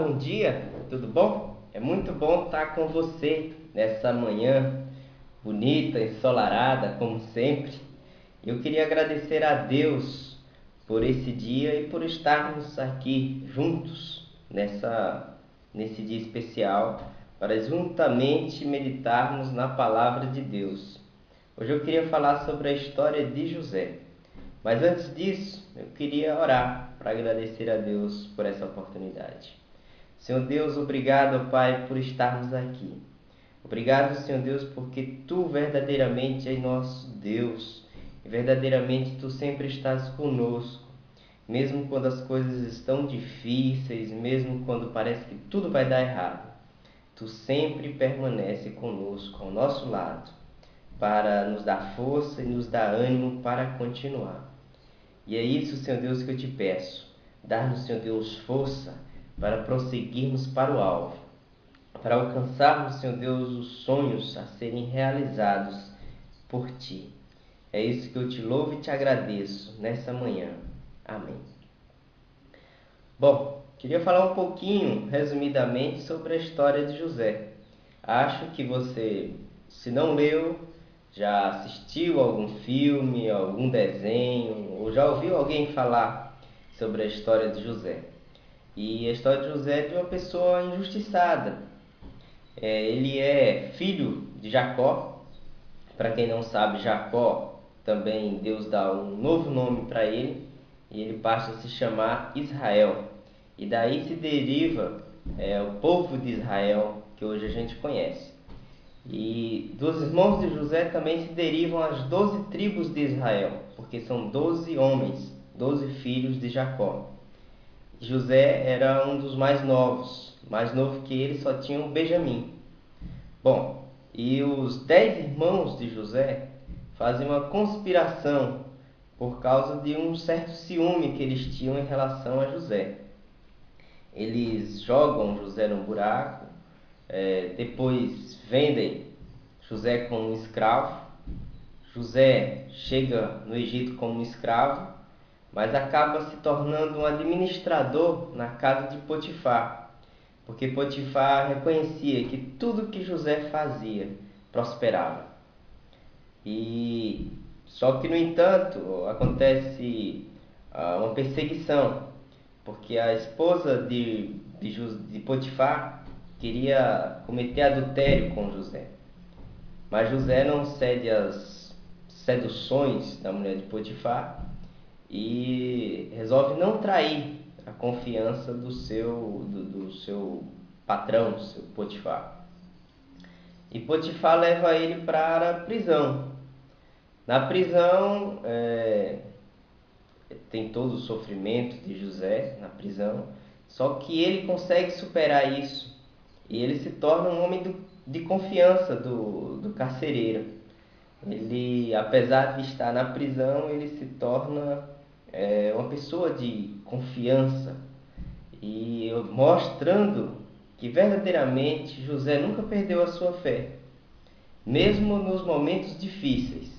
bom dia, tudo bom? É muito bom estar com você nessa manhã bonita, ensolarada, como sempre. Eu queria agradecer a Deus por esse dia e por estarmos aqui juntos nesse dia especial para juntamente meditarmos na palavra de Deus. Hoje eu queria falar sobre a história de José. Mas antes disso, eu queria orar para agradecer a Deus por essa oportunidade. Senhor Deus, obrigado, Pai, por estarmos aqui. Obrigado, Senhor Deus, porque Tu verdadeiramente és nosso Deus. E verdadeiramente Tu sempre estás conosco. Mesmo quando as coisas estão difíceis, mesmo quando parece que tudo vai dar errado. Tu sempre permanece conosco, ao nosso lado, para nos dar força e nos dar ânimo para continuar. E é isso, Senhor Deus, que eu te peço. Dar-nos, Senhor Deus, força para prosseguirmos para o alvo, para alcançarmos, Senhor Deus, os sonhos a serem realizados por Ti. É isso que eu te louvo e te agradeço nessa manhã. Amém. Bom, queria falar um pouquinho, resumidamente, sobre a história de José. Acho que você, se não leu, já assistiu algum filme, algum desenho, ou já ouviu alguém falar sobre a história de José. E a história de José é de uma pessoa injustiçada. Ele é filho de Jacó. Para quem não sabe, Jacó, também Deus dá um novo nome para ele, e ele passa a se chamar Israel. E daí se deriva o povo de Israel, que hoje a gente conhece. E dos irmãos de José também se derivam as 12 tribos de Israel, porque são 12 homens, 12 filhos de Jacó. José era um dos mais novos, mais novo que ele só tinha o Benjamim. Bom, e os 10 irmãos de José fazem uma conspiração por causa de um certo ciúme que eles tinham em relação a José. Eles jogam José num buraco, depois vendem José como um escravo. José chega no Egito como um escravo, mas acaba se tornando um administrador na casa de Potifar, porque Potifar reconhecia que tudo que José fazia prosperava. E só que, no entanto, acontece uma perseguição, porque a esposa de Potifar queria cometer adultério com José. Mas José não cede às seduções da mulher de Potifar e resolve não trair a confiança do seu patrão, do seu Potifar. E Potifar leva ele para a prisão. Na prisão, tem todo o sofrimento de José na prisão, só que ele consegue superar isso e ele se torna um homem de confiança do carcereiro. Ele, apesar de estar na prisão, ele se torna uma pessoa de confiança e mostrando que verdadeiramente José nunca perdeu a sua fé, mesmo nos momentos difíceis.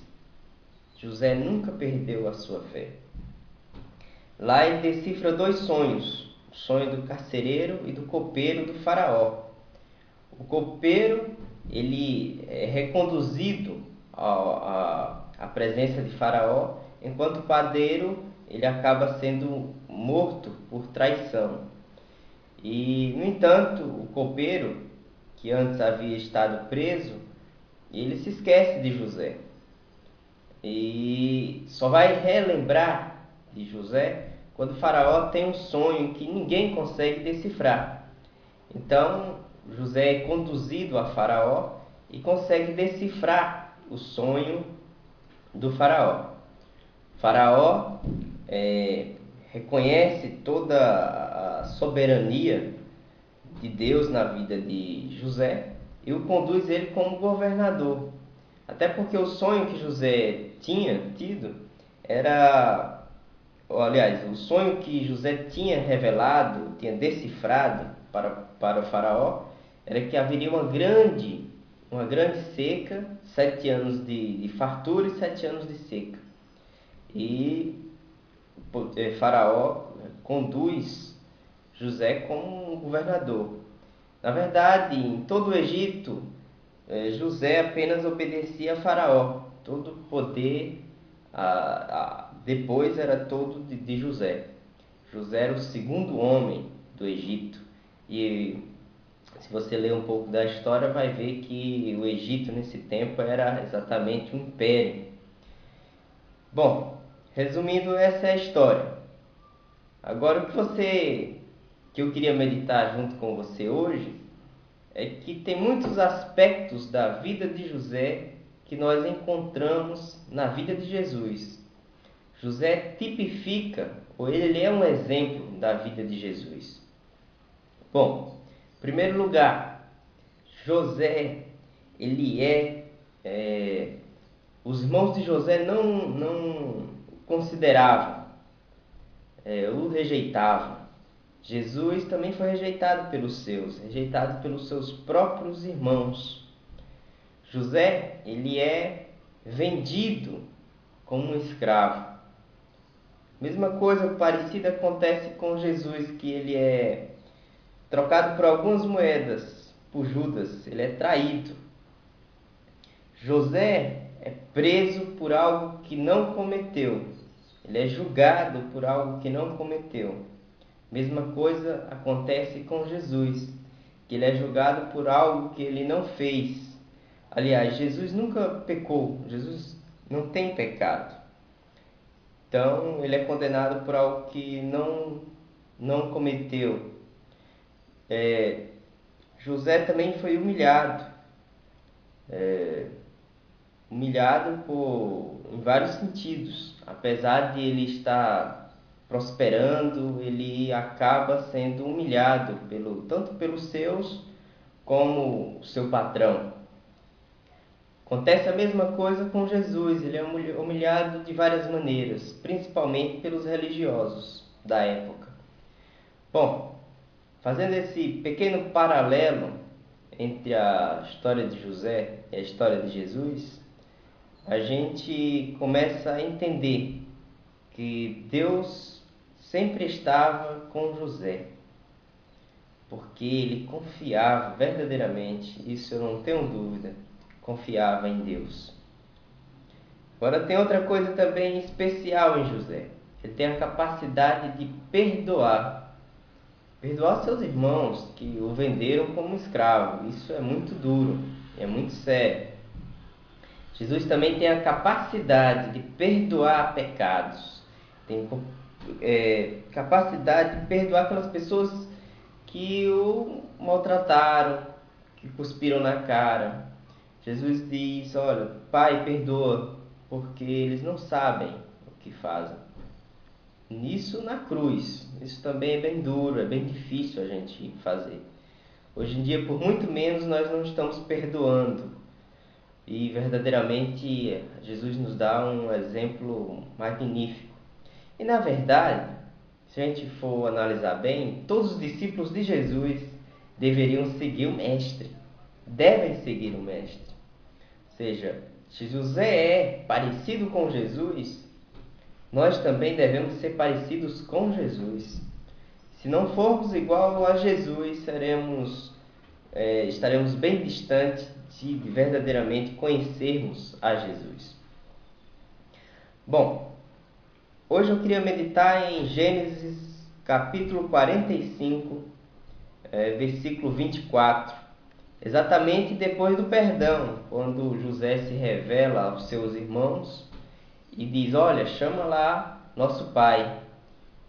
José nunca perdeu a sua fé. Lá ele decifra 2 sonhos, o sonho do carcereiro e do copeiro do faraó. O copeiro, ele é reconduzido à presença de faraó, enquanto o padeiro, ele acaba sendo morto por traição. E, no entanto, o copeiro, que antes havia estado preso, ele se esquece de José. E só vai relembrar de José quando o faraó tem um sonho que ninguém consegue decifrar. Então, José é conduzido a faraó e consegue decifrar o sonho do faraó. O faraó reconhece toda a soberania de Deus na vida de José e o conduz ele como governador. Até porque o sonho que José tinha tido era... Aliás, o sonho que José tinha revelado, tinha decifrado para o faraó, era que haveria uma grande seca, 7 anos de fartura e 7 anos de seca. E faraó conduz José como um governador. Na verdade, em todo o Egito, José apenas obedecia a Faraó. Todo o poder depois era todo de José. José era o segundo homem do Egito. E se você ler um pouco da história, vai ver que o Egito nesse tempo era exatamente um império. Bom, resumindo, essa é a história. Agora, que eu queria meditar junto com você hoje é que tem muitos aspectos da vida de José que nós encontramos na vida de Jesus. José tipifica, ou ele é um exemplo da vida de Jesus. Bom, em primeiro lugar, José, os irmãos de José não consideravam, o rejeitavam. Jesus também foi rejeitado pelos seus, rejeitado pelos seus próprios irmãos. José, ele é vendido como um escravo. Mesma coisa parecida acontece com Jesus, que ele é trocado por algumas moedas por Judas, ele é traído. José é preso por algo que não cometeu. Ele é julgado por algo que não cometeu. Mesma coisa acontece com Jesus, que ele é julgado por algo que ele não fez. Aliás, Jesus nunca pecou, Jesus não tem pecado. Então, ele é condenado por algo que não cometeu. José também foi humilhado. Humilhado em vários sentidos. Apesar de ele estar prosperando, ele acaba sendo humilhado tanto pelos seus como o seu patrão. Acontece a mesma coisa com Jesus, ele é humilhado de várias maneiras, principalmente pelos religiosos da época. Bom, fazendo esse pequeno paralelo entre a história de José e a história de Jesus, a gente começa a entender que Deus sempre estava com José, porque ele confiava verdadeiramente, isso eu não tenho dúvida, confiava em Deus. Agora tem outra coisa também especial em José. Ele tem a capacidade de perdoar seus irmãos que o venderam como escravo. Isso é muito duro, é muito sério. Jesus também tem a capacidade de perdoar pecados. Tem capacidade de perdoar aquelas pessoas que o maltrataram, que cuspiram na cara. Jesus diz, olha, Pai, perdoa, porque eles não sabem o que fazem. Nisso na cruz, isso também é bem duro, é bem difícil a gente fazer. Hoje em dia, por muito menos, nós não estamos perdoando. E verdadeiramente, Jesus nos dá um exemplo magnífico. E na verdade, se a gente for analisar bem, todos os discípulos de Jesus deveriam seguir o Mestre. Devem seguir o Mestre. Ou seja, se José é parecido com Jesus, nós também devemos ser parecidos com Jesus. Se não formos igual a Jesus, estaremos bem distantes de verdadeiramente conhecermos a Jesus. Bom, hoje eu queria meditar em Gênesis capítulo 45, versículo 24. Exatamente depois do perdão, quando José se revela aos seus irmãos e diz, olha, chama lá nosso pai,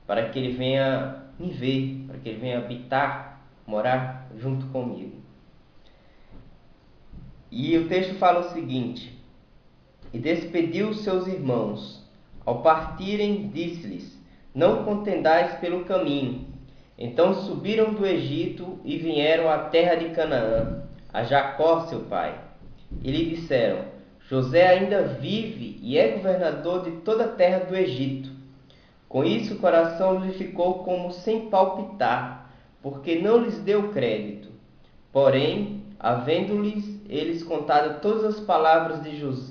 para que ele venha me ver, para que ele venha habitar, morar junto comigo. E o texto fala o seguinte, e despediu os seus irmãos. Ao partirem, disse-lhes, não contendais pelo caminho. Então subiram do Egito e vieram à terra de Canaã, a Jacó seu pai. E lhe disseram, José ainda vive e é governador de toda a terra do Egito. Com isso o coração lhe ficou como sem palpitar, porque não lhes deu crédito. Porém, havendo-lhes eles contado todas as palavras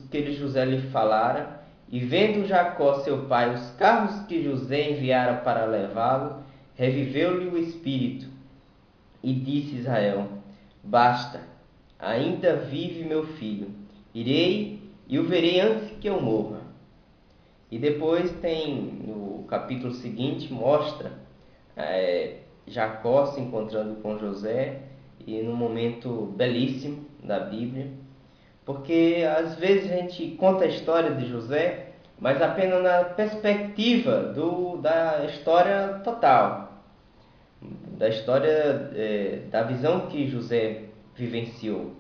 que José lhe falara, e vendo Jacó seu pai os carros que José enviara para levá-lo, reviveu-lhe o espírito, e disse Israel: Basta, ainda vive meu filho, irei e o verei antes que eu morra. E depois tem, no capítulo seguinte, mostra Jacó se encontrando com José, e num momento belíssimo da Bíblia, porque às vezes a gente conta a história de José, mas apenas na perspectiva da história total, da história, da visão que José vivenciou.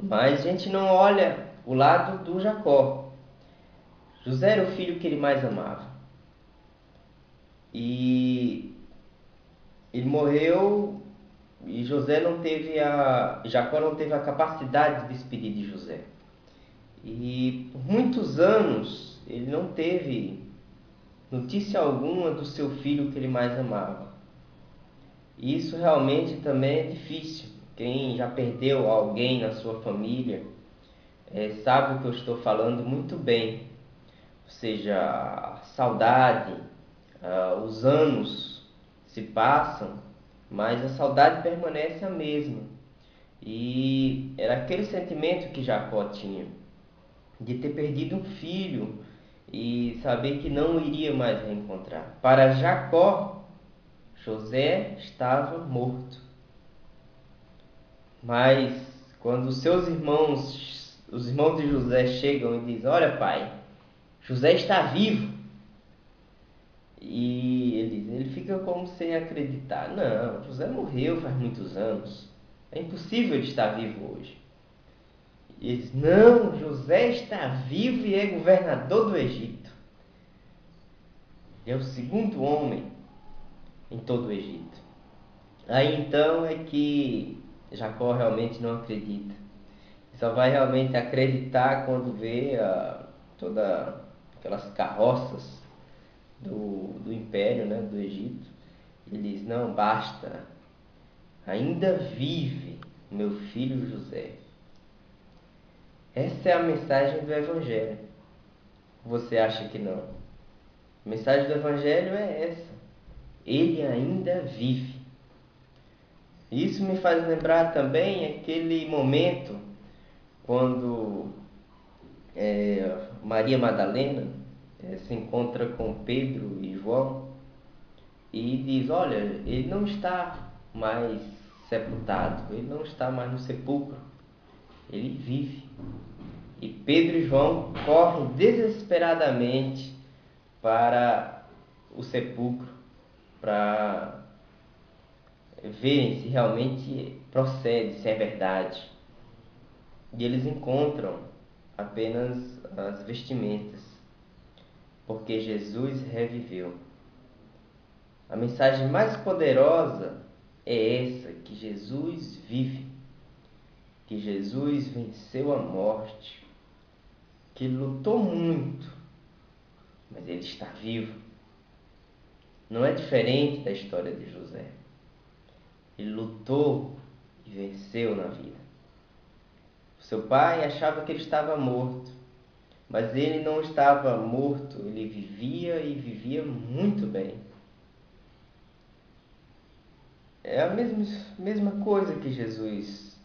Mas a gente não olha o lado do Jacó. José era o filho que ele mais amava. E ele morreu e Jacó não teve a capacidade de despedir de José. E por muitos anos ele não teve notícia alguma do seu filho que ele mais amava. E isso realmente também é difícil. Quem já perdeu alguém na sua família sabe o que eu estou falando muito bem. Ou seja, a saudade, os anos se passam, mas a saudade permanece a mesma. E era aquele sentimento que Jacó tinha, de ter perdido um filho e saber que não iria mais reencontrar. Para Jacó, José estava morto. Mas quando os irmãos de José chegam e dizem: Olha, pai, José está vivo. E ele fica como sem acreditar. Não, José morreu faz muitos anos. É impossível ele estar vivo hoje. E eles: Não, José está vivo e é governador do Egito. Ele é o segundo homem em todo o Egito. Aí então é que Jacó realmente não acredita. Só vai realmente acreditar quando vê todas aquelas carroças do império, né, do Egito. Ele diz: Não, basta, ainda vive meu filho José. Essa é a mensagem do Evangelho. Você acha que não? A mensagem do Evangelho é essa: ele ainda vive. Isso me faz lembrar também aquele momento quando Maria Madalena se encontra com Pedro e João e diz: Olha, ele não está mais sepultado, ele não está mais no sepulcro, ele vive. E Pedro e João correm desesperadamente para o sepulcro para verem se realmente procede, se é verdade. E eles encontram apenas as vestimentas, porque Jesus reviveu. A mensagem mais poderosa é essa: que Jesus vive, que Jesus venceu a morte, que ele lutou muito, mas ele está vivo. Não é diferente da história de José. Ele lutou e venceu na vida. O seu pai achava que ele estava morto, mas ele não estava morto, ele vivia e vivia muito bem. É a mesma coisa que Jesus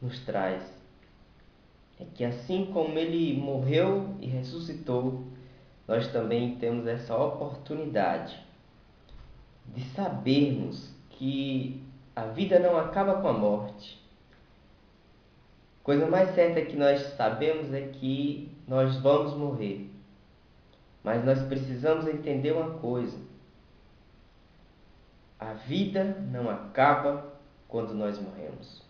nos traz. É que assim como ele morreu e ressuscitou, nós também temos essa oportunidade de sabermos que a vida não acaba com a morte. Coisa mais certa que nós sabemos é que nós vamos morrer. Mas nós precisamos entender uma coisa: a vida não acaba quando nós morremos.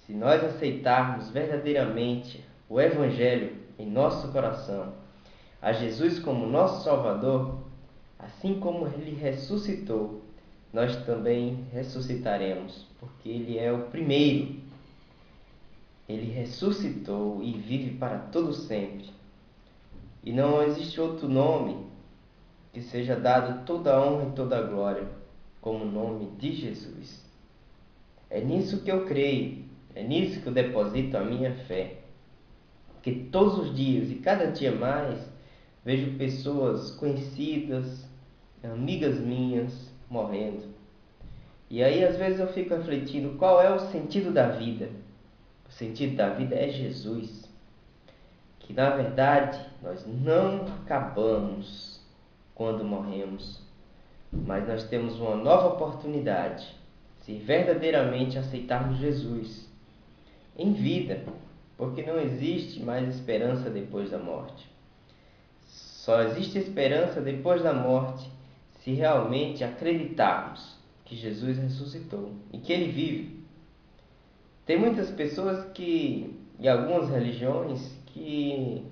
Se nós aceitarmos verdadeiramente o Evangelho em nosso coração, a Jesus como nosso Salvador, assim como Ele ressuscitou, nós também ressuscitaremos, porque Ele é o primeiro. Ele ressuscitou e vive para todo sempre. E não existe outro nome que seja dado toda a honra e toda a glória como o nome de Jesus. É nisso que eu creio, é nisso que eu deposito a minha fé. Porque todos os dias e cada dia mais vejo pessoas conhecidas amigas minhas morrendo. E aí às vezes eu fico refletindo qual é o sentido da vida. O sentido da vida é Jesus. Que na verdade nós não acabamos quando morremos, mas nós temos uma nova oportunidade se verdadeiramente aceitarmos Jesus em vida, porque não existe mais esperança depois da morte. Só existe esperança depois da morte se realmente acreditarmos que Jesus ressuscitou e que Ele vive. Tem muitas pessoas e algumas religiões que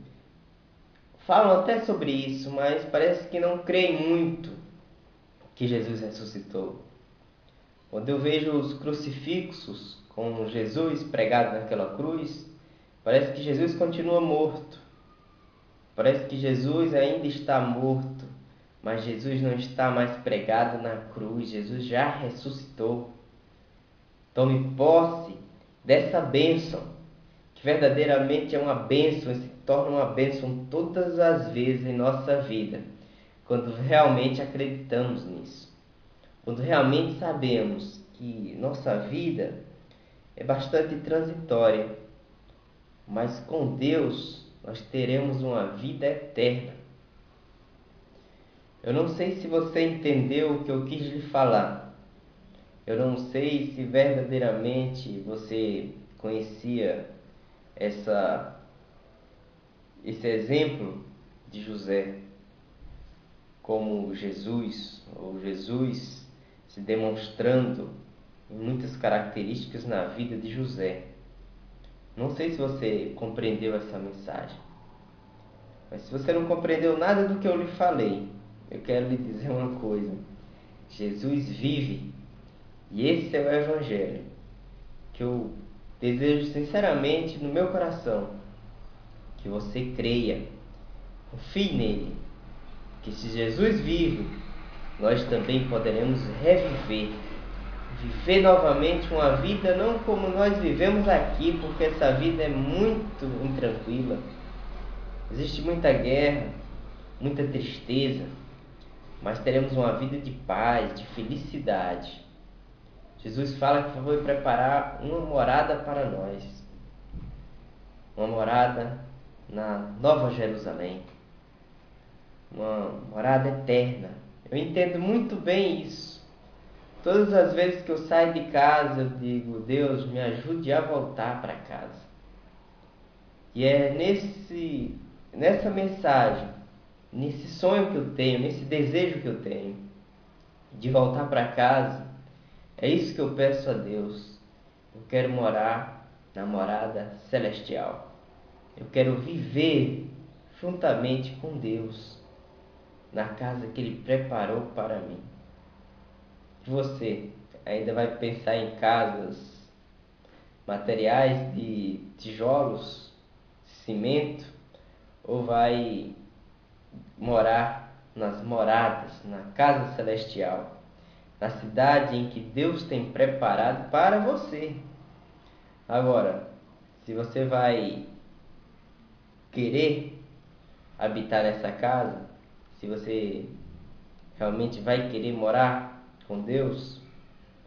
falam até sobre isso, mas parece que não creem muito que Jesus ressuscitou. Quando eu vejo os crucifixos com Jesus pregado naquela cruz, parece que Jesus continua morto. Parece que Jesus ainda está morto, mas Jesus não está mais pregado na cruz. Jesus já ressuscitou. Tome posse dessa bênção, que verdadeiramente é uma bênção e se torna uma bênção todas as vezes em nossa vida, quando realmente acreditamos nisso. Quando realmente sabemos que nossa vida é bastante transitória, mas com Deus nós teremos uma vida eterna. Eu não sei se você entendeu o que eu quis lhe falar. Eu não sei se verdadeiramente você conhecia esse exemplo de José como Jesus, ou Jesus se demonstrando em muitas características na vida de José. Não sei se você compreendeu essa mensagem, mas se você não compreendeu nada do que eu lhe falei, eu quero lhe dizer uma coisa: Jesus vive, e esse é o Evangelho que eu desejo sinceramente no meu coração que você creia, confie nele, que se Jesus vive, nós também poderemos viver novamente uma vida não como nós vivemos aqui, porque essa vida é muito intranquila. Existe muita guerra, muita tristeza, mas teremos uma vida de paz, de felicidade. Jesus fala que foi preparar uma morada para nós, uma morada na Nova Jerusalém, uma morada eterna. Eu entendo muito bem isso. Todas as vezes que eu saio de casa, eu digo: Deus, me ajude a voltar para casa. E é nessa mensagem, nesse sonho que eu tenho, nesse desejo que eu tenho de voltar para casa, é isso que eu peço a Deus. Eu quero morar na morada celestial. Eu quero viver juntamente com Deus na casa que Ele preparou para mim. Você ainda vai pensar em casas, materiais de tijolos, cimento, ou vai morar nas moradas, na casa celestial, na cidade em que Deus tem preparado para você? Agora, se você vai querer habitar nessa casa, se você realmente vai querer morar com Deus,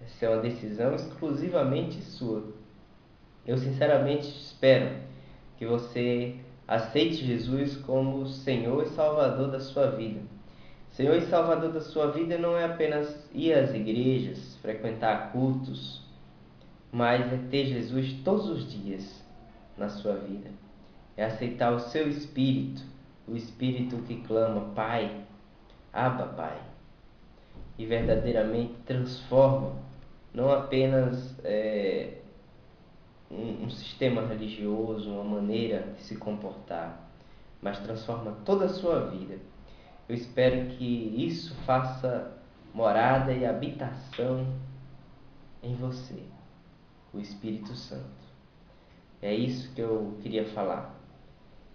essa é uma decisão exclusivamente sua. Eu sinceramente espero que você aceite Jesus como Senhor e Salvador da sua vida. Senhor e Salvador da sua vida não é apenas ir às igrejas, frequentar cultos, mas é ter Jesus todos os dias na sua vida. É aceitar o seu Espírito, o Espírito que clama: Pai, Abba, Pai, e verdadeiramente transforma não apenas um sistema religioso, uma maneira de se comportar, mas transforma toda a sua vida. Eu espero que isso faça morada e habitação em você, o Espírito Santo. É isso que eu queria falar.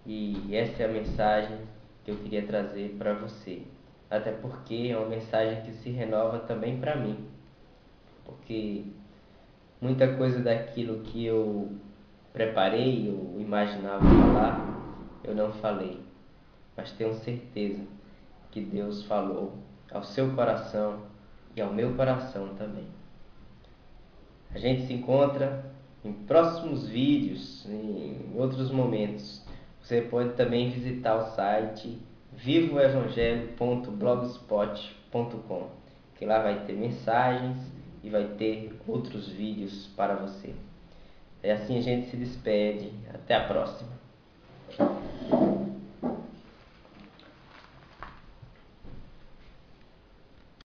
E essa é a mensagem que eu queria trazer para você. Até porque é uma mensagem que se renova também para mim. Porque muita coisa daquilo que eu preparei, eu imaginava falar, eu não falei. Mas tenho certeza que Deus falou ao seu coração e ao meu coração também. A gente se encontra em próximos vídeos, em outros momentos. Você pode também visitar o site vivoevangelho.blogspot.com, que lá vai ter mensagens e vai ter outros vídeos para você. É assim a gente se despede. Até a próxima.